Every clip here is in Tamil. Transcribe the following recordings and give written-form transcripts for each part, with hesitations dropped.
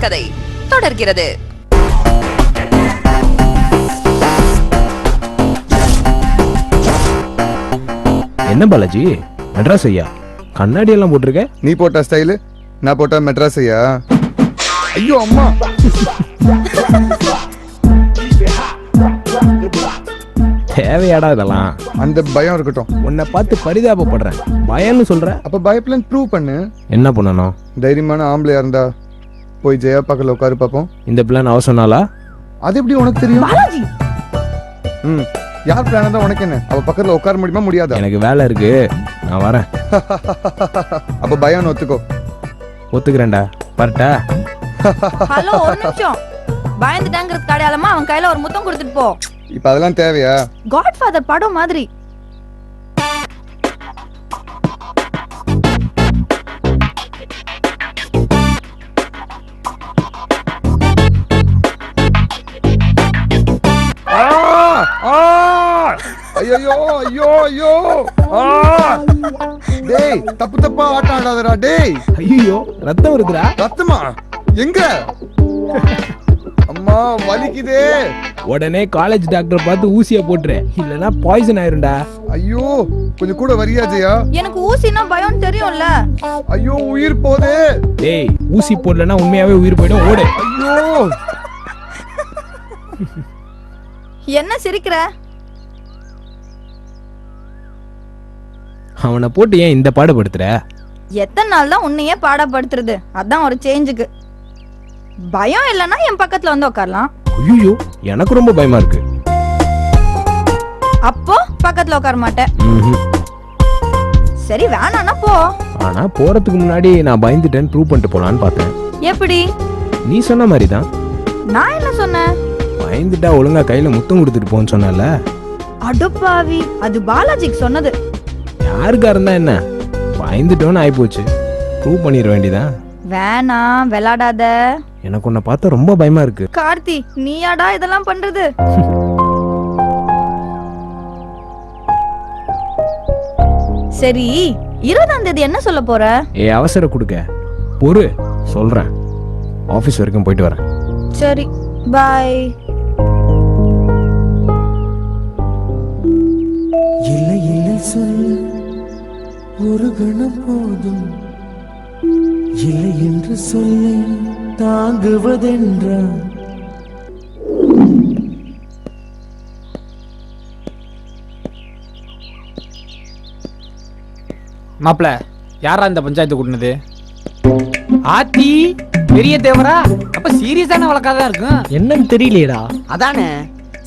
கதை தொடர்கிறது. என்ன பாலாஜி, மெட்ராஸ் ஐயா கண்ணாடி எல்லாம் போட்டிருக்க? நீ போட்ட ஸ்டைலு, நான் போட்ட மெட்ராஸ் ஐயா. ஐயோ அம்மா, தேவையாடா இதெல்லாம்? அந்த பயம் இருக்கட்டும். உன்னை பார்த்து பரிதாபப்படுறேன், பயம்னு சொல்ற. அப்ப பயப்லன் ப்ரூவ் பண்ணு. என்ன பண்ணணும்? தைரியமான ஆம்பளையா இருந்தா போய் ஜெயா பக்கத்துல உட்காரு பாப்போம். இந்த பிளான் அவ சொன்னாலா? அது எப்படி உனக்கு தெரியும்? பாலாஜி, யார் பிளான் தான் உனக்கு என்ன? அவ பக்கத்துல உட்கார முடியுமா முடியாதா? எனக்கு வேலை இருக்கு, நான் வரேன். அப்ப பயம் ஒத்துக்கோ. ஒத்துக்கிறேன்டா, வரட்டா? ஹலோ, ஒரு நிமிஷம். பயந்துட்டாங்கிறது அடையாளமா அவன் கையில ஒரு முத்தம் கொடுத்துட்டு போ. இப்ப அதெல்லாம் தேவையா? காட்ஃபாதர் படம் மாதிரி. ஐயோ ஐயோ ஐயோ, டேய் தப்பு தப்பா ஆட்டம் ஆடாதடா டேய். ஐயோ, ரத்தம் இருக்குடா. ரத்தமா? எங்க? அம்மா வலிக்குதே. உடனே காலேஜ் டாக்டர் பார்த்து ஊசியா போட்டுரு, இல்லனா பாய்சன் ஆயிரும்டா. ஐயோ, கொஞ்சம் கூட வரியா ஜெயா? எனக்கு ஊசினா பயம் தெரியும்ல. ஐயோ உயிர் போதே. டேய், ஊசி போடலனா உண்மையாவே உயிர் போயிடும், ஓடு. ஐயோ, என்ன சிரிக்கிற? அவனை போட்டு ஏன் இந்த பாடுபடுத்துற? எத்தனை நாள் தான் உன்னையே பாடப்படுத்துறது? அதான் ஒரு சேஞ்சுக்கு. பயம் இல்லைன்னா என் பக்கத்துல வந்து உட்காரலாம். ஐயோ, எனக்கு ரொம்ப பயமா இருக்கு. அப்போ பக்கத்துல உட்கார மாட்டேன். சரி, வேணானா போ. ஆனா போறதுக்கு முன்னாடி நான் பயந்துட்டேன்னு ப்ரூவ் பண்ணிட்டு போலான்னு பார்த்தேன். எப்படி? நீ சொன்ன மாதிரி தான். நான் என்ன சொன்னேன்? பயந்துட்டா ஒழுங்கா கையில முத்தம் கொடுத்துட்டு போன்னு சொன்னல. அடுப்பாவி, அது பாலாஜிக்கு சொன்னது. யாருக்கா இருந்தா என்ன, பயந்துட்டோன்னு ஆயிப்போச்சு, ப்ரூவ் பண்ணிட வேண்டியதான். வேணாம், விளையாடாத. எனக்கு உன்னை பார்த்தா ரொம்ப பயமா இருக்கு. கார்த்தி, நீயாடா இதெல்லாம் பண்றது? சரி, 20ஆம் தேதி என்ன சொல்ல போற? அவசர கொடுக்க பொறு, சொல்றேன். ஆபீஸ் வரைக்கும் போயிட்டு வரேன். சரி, பாய். இல்லை இல்லை சொல்ல ஒரு கணம் போதும், இல்லை என்று சொல்லை தாங்குவதென்றா? மாப்பிள, யாரா இந்த பஞ்சாயத்து கூட்டினது? ஆத்தி, பெரிய தேவரா? அப்ப சீரியஸான வழக்காதான் இருக்கும். என்னன்னு தெரியலையடா. அதானே,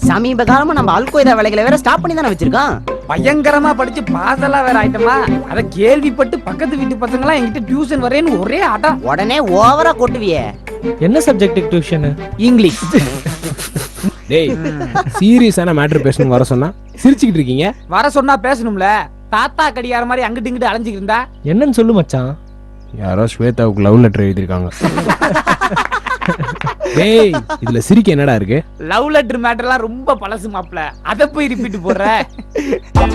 சமீப காலமா நம்ம அல்கொய்தா வேலைகளை வேற ஸ்டாப் பண்ணி தானே வச்சிருக்கோம். பயங்கரமா படிச்சு பாசெல்லாம் வேற ஆயிட்டமா. அத கேள்விப்பட்டு பக்கத்து வீட்டு பசங்க எல்லாம் என்கிட்ட டியூஷன் வரேன்னு ஒரே ஆட்டம். உடனே ஓவரா கொட்டுவியே. என்ன சப்ஜெக்ட் டியூஷன்? இங்கிலீஷ். டேய், சீரியஸான மேட்டர் பேசணும் வர சொன்னா சிரிச்சுக்கிட்டு இருக்கீங்க. வர சொன்னா பேசணும்ல. தாத்தா கடியார மாதிரி அங்கிட்டு இங்கிட்டு அலைஞ்சிட்டு இருந்தா என்னன்னு சொல்லு மச்சான். யாரோ ஸ்வேதாவுக்கு லவ் லெட்டர் எழுதிருக்காங்க. டேய், இதுல சிரிக்க என்னடா இருக்கு? லவ் லெட்டர் மேட்டர்லாம் ரொம்ப பழசு மாப்பிள, அத போய் ரிப்பீட் போடுற.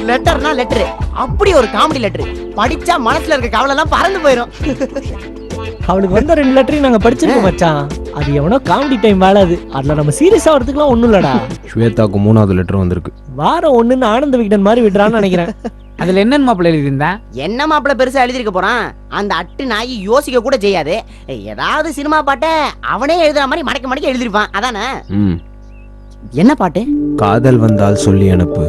லெட்டர்னா லெட்டர், அப்படி ஒரு காமெடி லெட்டர். படிச்சா மனசுல இருக்க கவலை எல்லாம் பறந்து போயிடும். அவளுக்கு வந்த 2 லெட்டரையும் நாங்க படிச்சிருக்கோம் மச்சான். அது எவனோ காமெடி டைம் வாழாது. அதுல நம்ம சீரியஸா வரதுக்குலாம் ஒண்ணும் இல்லடா. ஸ்வேதாவுக்கு 3வது லெட்டர் வந்திருக்கு. வாரம் 1ன்னு ஆனந்த விகடன் மாதிரி விடுறான்னு நினைக்கிறேன். அதுல என்னன்னு மாப்பிள எழுதியிருந்தேன்? என்ன மாப்பிள்ள பெருசா எழுதிருக்க போறான்? அந்த அட்டு நாய் யோசிக்க கூட செய்யாது. ஏதாவது சினிமா பாட்ட அவனே எழுதுற மாதிரி மடக்க மடக்க எழுதிருப்பான். அதானே? என்ன பாட்டு? காதல் வந்தால் சொல்லி அனுப்பு,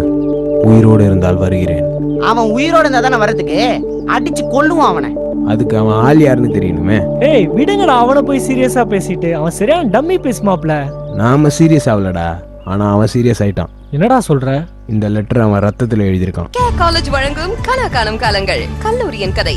உயிரோடு இருந்தால் வருகிறேன். அவன் உயிரோட இருந்தா தானே வரதுக்கு, அடிச்சு கொல்லுவான் அவனை. அதுக்கு அவன் ஆள் யாருன்னு தெரியணுமே. ஏய் விடுங்கடா, அவனை போய் சீரியஸா பேசிட்டு. அவன் சரியான டம்மி பேசு மாப்ள. நாம சீரியஸ் ஆகலடா, ஆனா அவன் சீரியஸ் ஆயிட்டான். என்னடா சொல்ற? இந்த லெட்டர் அவன் ரத்தத்துல எழுதியிருக்கான். காலேஜ் வழங்கும் கலா காணும் காலங்கள், கல்லூரியின் கதை.